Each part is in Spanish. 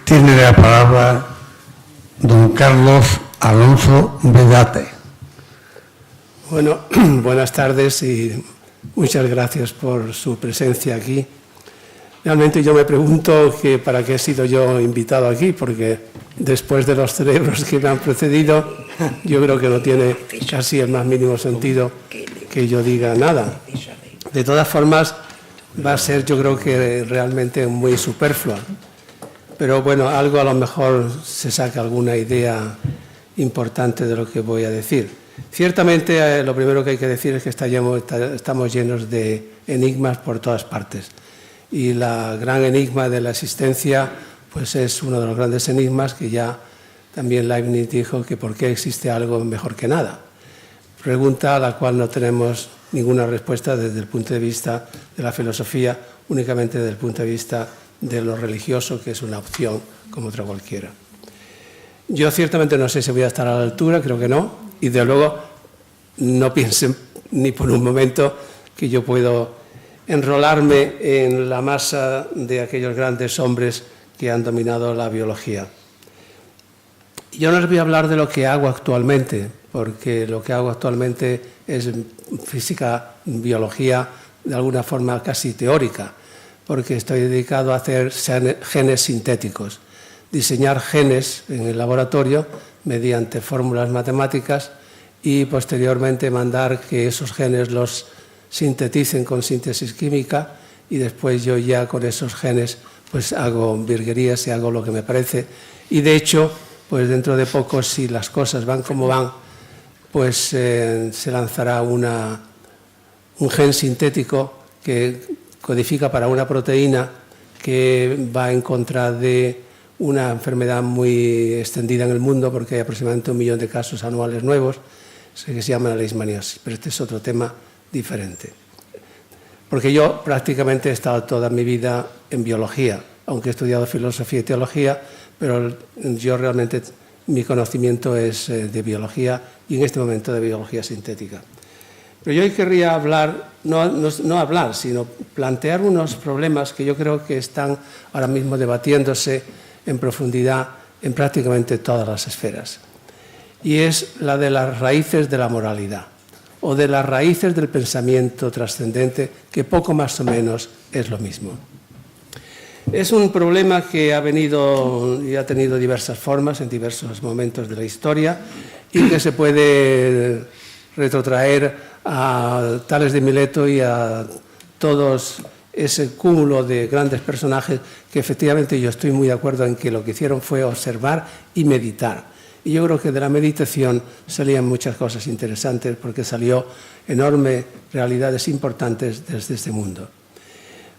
Tiene la palabra don Carlos Alonso Vedate. Bueno, buenas tardes y muchas gracias por su presencia aquí. Realmente yo me pregunto que para qué he sido yo invitado aquí, porque después de los cerebros que me han precedido, yo creo que no tiene casi el más mínimo sentido que yo diga nada. De todas formas, va a ser yo creo que realmente muy superflua. Pero bueno, algo a lo mejor se saca alguna idea importante de lo que voy a decir. Ciertamente, lo primero que hay que decir es que estamos llenos de enigmas por todas partes. Y la gran enigma de la existencia, pues es uno de los grandes enigmas que ya también Leibniz dijo que por qué existe algo mejor que nada. Pregunta a la cual no tenemos ninguna respuesta desde el punto de vista de la filosofía, únicamente desde el punto de vista de lo religioso, que es una opción como otra cualquiera. Yo ciertamente no sé si voy a estar a la altura, creo que no, y de luego no piensen ni por un momento que yo puedo enrolarme en la masa de aquellos grandes hombres que han dominado la biología. Yo no les voy a hablar de lo que hago actualmente, porque lo que hago actualmente es física, biología, de alguna forma casi teórica, porque estoy dedicado a hacer genes sintéticos, diseñar genes en el laboratorio mediante fórmulas matemáticas y posteriormente mandar que esos genes los sinteticen con síntesis química y después yo ya con esos genes pues hago virguerías y hago lo que me parece. Y de hecho, pues dentro de poco, si las cosas van como van, pues se lanzará un gen sintético que codifica para una proteína que va en contra de una enfermedad muy extendida en el mundo, porque hay aproximadamente 1 millón de casos anuales nuevos, que se llama la leishmaniasis, pero este es otro tema diferente. Porque yo prácticamente he estado toda mi vida en biología, aunque he estudiado filosofía y teología, pero yo realmente, mi conocimiento es de biología y en este momento de biología sintética. Pero yo hoy querría hablar, no hablar, sino plantear unos problemas que yo creo que están ahora mismo debatiéndose en profundidad en prácticamente todas las esferas. Y es la de las raíces de la moralidad, o de las raíces del pensamiento trascendente, que poco más o menos es lo mismo. Es un problema que ha venido y ha tenido diversas formas en diversos momentos de la historia y que se puede retrotraer a Tales de Mileto y a todos ese cúmulo de grandes personajes que efectivamente yo estoy muy de acuerdo en que lo que hicieron fue observar y meditar. Y yo creo que de la meditación salían muchas cosas interesantes porque salió enormes realidades importantes desde este mundo.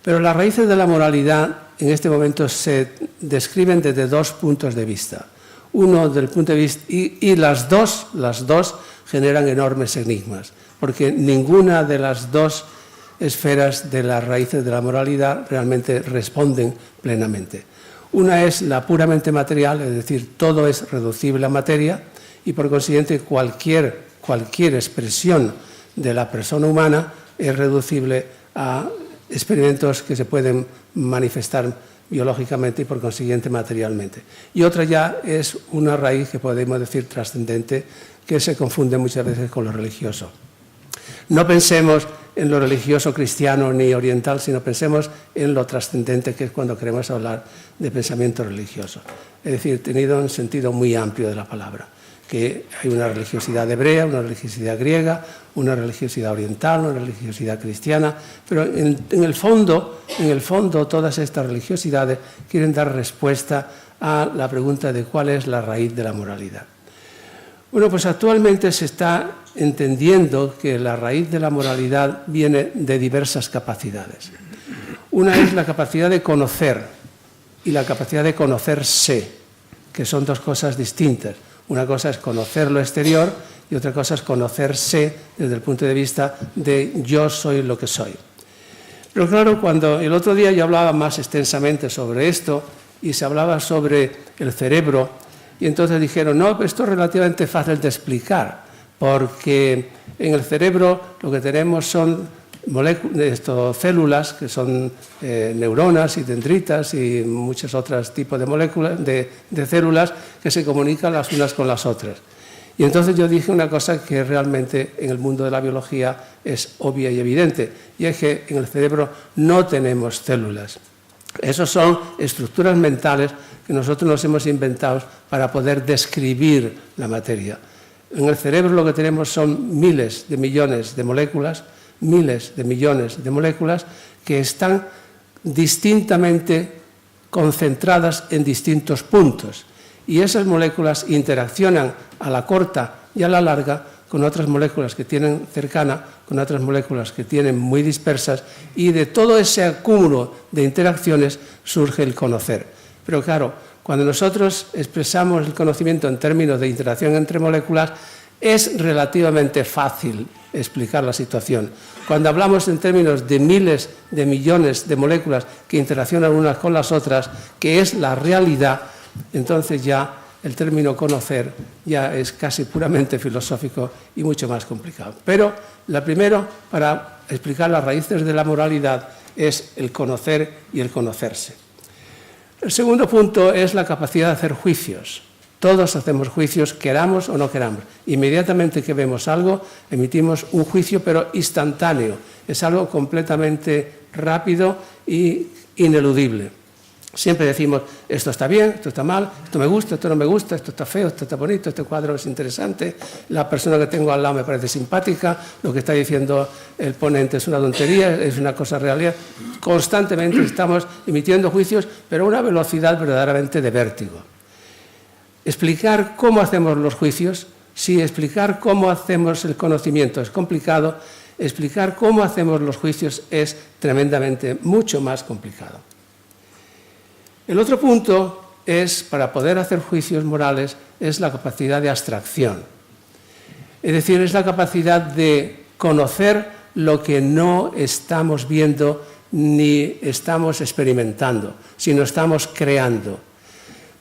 Pero las raíces de la moralidad en este momento se describen desde 2 puntos de vista. Uno del punto de vista, y las dos generan enormes enigmas, porque ninguna de las 2 esferas de las raíces de la moralidad realmente responden plenamente. Una es la puramente material, es decir, todo es reducible a materia y por consiguiente cualquier expresión de la persona humana es reducible a experimentos que se pueden manifestar biológicamente y por consiguiente materialmente. Y otra ya es una raíz que podemos decir trascendente, que se confunde muchas veces con lo religioso. No pensemos en lo religioso cristiano ni oriental, sino pensemos en lo trascendente, que es cuando queremos hablar de pensamiento religioso. Es decir, tenido un sentido muy amplio de la palabra, que hay una religiosidad hebrea, una religiosidad griega, una religiosidad oriental, una religiosidad cristiana, pero en el fondo, todas estas religiosidades quieren dar respuesta a la pregunta de cuál es la raíz de la moralidad. Bueno, pues actualmente se está entendiendo que la raíz de la moralidad viene de diversas capacidades. Una es la capacidad de conocer y la capacidad de conocerse, que son 2 cosas distintas. Una cosa es conocer lo exterior y otra cosa es conocerse desde el punto de vista de yo soy lo que soy. Pero claro, cuando el otro día yo hablaba más extensamente sobre esto y se hablaba sobre el cerebro, y entonces dijeron, no, esto es relativamente fácil de explicar, porque en el cerebro lo que tenemos son células, que son neuronas y dendritas y muchos otros tipos de moléculas, de células que se comunican las unas con las otras. Y entonces yo dije una cosa que realmente en el mundo de la biología es obvia y evidente, y es que en el cerebro no tenemos células. Esas son estructuras mentales que nosotros nos hemos inventado para poder describir la materia. En el cerebro lo que tenemos son miles de millones de moléculas que están distintamente concentradas en distintos puntos. Y esas moléculas interaccionan a la corta y a la larga con otras moléculas que tienen cercana, con otras moléculas que tienen muy dispersas, y de todo ese acúmulo de interacciones surge el conocer. Pero claro, cuando nosotros expresamos el conocimiento en términos de interacción entre moléculas, es relativamente fácil explicar la situación. Cuando hablamos en términos de miles de millones de moléculas que interaccionan unas con las otras, que es la realidad, entonces ya el término conocer ya es casi puramente filosófico y mucho más complicado. Pero lo primero, para explicar las raíces de la moralidad, es el conocer y el conocerse. El segundo punto es la capacidad de hacer juicios. Todos hacemos juicios, queramos o no queramos. Inmediatamente que vemos algo, emitimos un juicio, pero instantáneo. Es algo completamente rápido e ineludible. Siempre decimos, esto está bien, esto está mal, esto me gusta, esto no me gusta, esto está feo, esto está bonito, este cuadro es interesante, la persona que tengo al lado me parece simpática, lo que está diciendo el ponente es una tontería, es una cosa real. Constantemente estamos emitiendo juicios, pero a una velocidad verdaderamente de vértigo. Explicar cómo hacemos los juicios, sí, explicar cómo hacemos el conocimiento es complicado, explicar cómo hacemos los juicios es tremendamente mucho más complicado. El otro punto es, para poder hacer juicios morales, es la capacidad de abstracción. Es decir, es la capacidad de conocer lo que no estamos viendo ni estamos experimentando, sino estamos creando.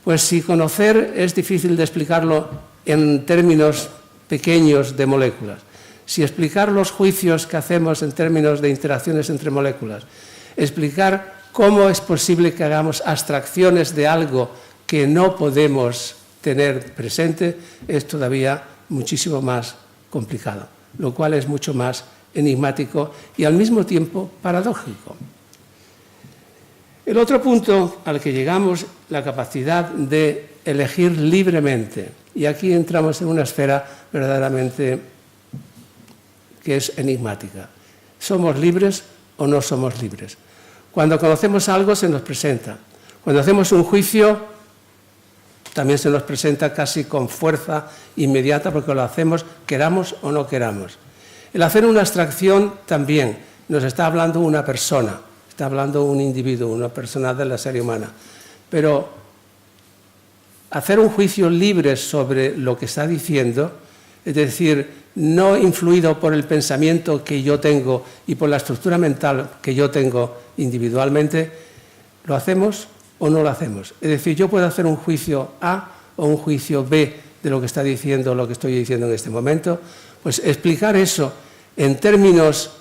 Pues si conocer es difícil de explicarlo en términos pequeños de moléculas, si explicar los juicios que hacemos en términos de interacciones entre moléculas, explicar cómo es posible que hagamos abstracciones de algo que no podemos tener presente, es todavía muchísimo más complicado, lo cual es mucho más enigmático y al mismo tiempo paradójico. El otro punto al que llegamos, la capacidad de elegir libremente, y aquí entramos en una esfera verdaderamente que es enigmática. ¿Somos libres o no somos libres? Cuando conocemos algo se nos presenta. Cuando hacemos un juicio también se nos presenta casi con fuerza inmediata porque lo hacemos queramos o no queramos. El hacer una abstracción también nos está hablando una persona, está hablando un individuo, una persona de la serie humana. Pero hacer un juicio libre sobre lo que está diciendo, es decir, no influido por el pensamiento que yo tengo y por la estructura mental que yo tengo individualmente, ¿lo hacemos o no lo hacemos? Es decir, yo puedo hacer un juicio A o un juicio B de lo que está diciendo, lo que estoy diciendo en este momento. Pues explicar eso en términos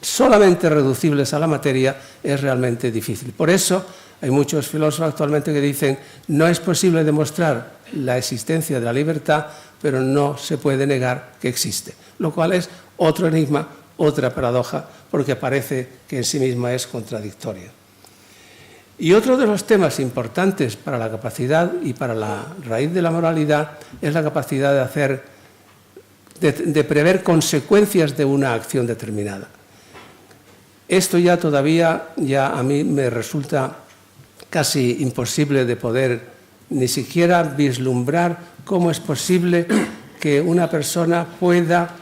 solamente reducibles a la materia es realmente difícil. Por eso hay muchos filósofos actualmente que dicen no es posible demostrar la existencia de la libertad, pero no se puede negar que existe, lo cual es otro enigma, otra paradoja, porque parece que en sí misma es contradictoria. Y otro de los temas importantes para la capacidad y para la raíz de la moralidad es la capacidad de prever consecuencias de una acción determinada. Esto ya todavía a mí me resulta casi imposible de poder ni siquiera vislumbrar cómo es posible que una persona pueda,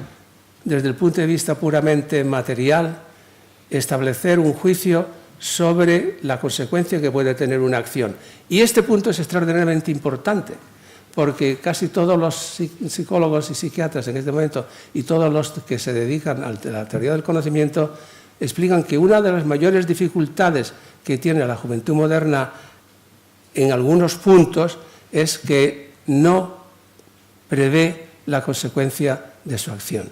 desde el punto de vista puramente material, establecer un juicio sobre la consecuencia que puede tener una acción. Y este punto es extraordinariamente importante, porque casi todos los psicólogos y psiquiatras en este momento y todos los que se dedican a la teoría del conocimiento explican que una de las mayores dificultades que tiene la juventud moderna en algunos puntos es que no prevé la consecuencia de su acción.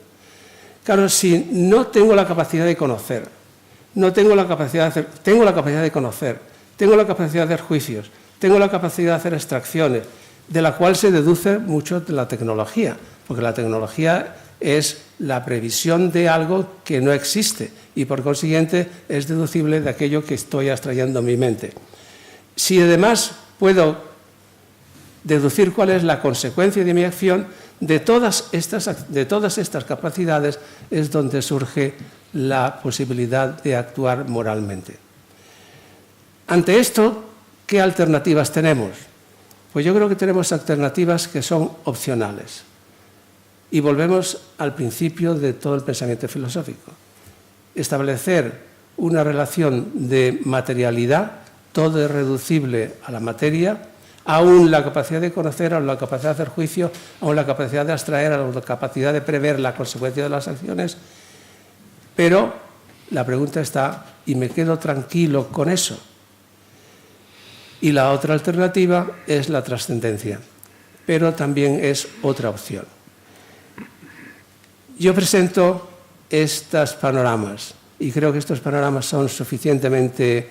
Claro, si no tengo la capacidad de conocer, no tengo la capacidad de hacer, tengo la capacidad de conocer, tengo la capacidad de hacer juicios, tengo la capacidad de hacer extracciones, de la cual se deduce mucho de la tecnología, porque la tecnología es la previsión de algo que no existe y por consiguiente es deducible de aquello que estoy abstrayendo en mi mente. Si además puedo deducir cuál es la consecuencia de mi acción, de todas estas capacidades es donde surge la posibilidad de actuar moralmente. Ante esto, ¿qué alternativas tenemos? Pues yo creo que tenemos alternativas que son opcionales. Y volvemos al principio de todo el pensamiento filosófico. Establecer una relación de materialidad, todo es reducible a la materia, aún la capacidad de conocer, aún la capacidad de hacer juicio, aún la capacidad de abstraer, aún la capacidad de prever la consecuencia de las acciones. Pero la pregunta está, ¿y me quedo tranquilo con eso? Y la otra alternativa es la trascendencia, pero también es otra opción. Yo presento estos panoramas y creo que estos panoramas son suficientemente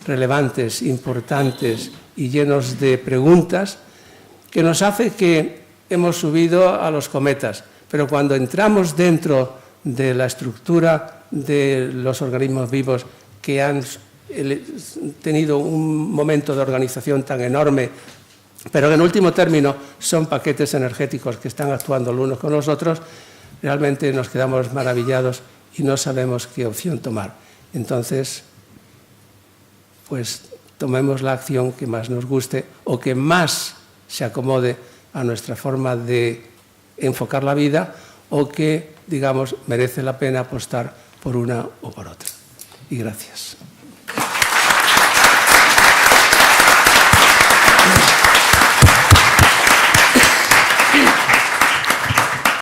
relevantes, importantes y llenos de preguntas que nos hace que hemos subido a los cometas, pero cuando entramos dentro de la estructura de los organismos vivos que han tenido un momento de organización tan enorme, pero que en último término son paquetes energéticos que están actuando los unos con los otros, realmente nos quedamos maravillados y no sabemos qué opción tomar. Entonces, pues tomemos la acción que más nos guste o que más se acomode a nuestra forma de enfocar la vida o que, digamos, merece la pena apostar por una o por otra. Y gracias.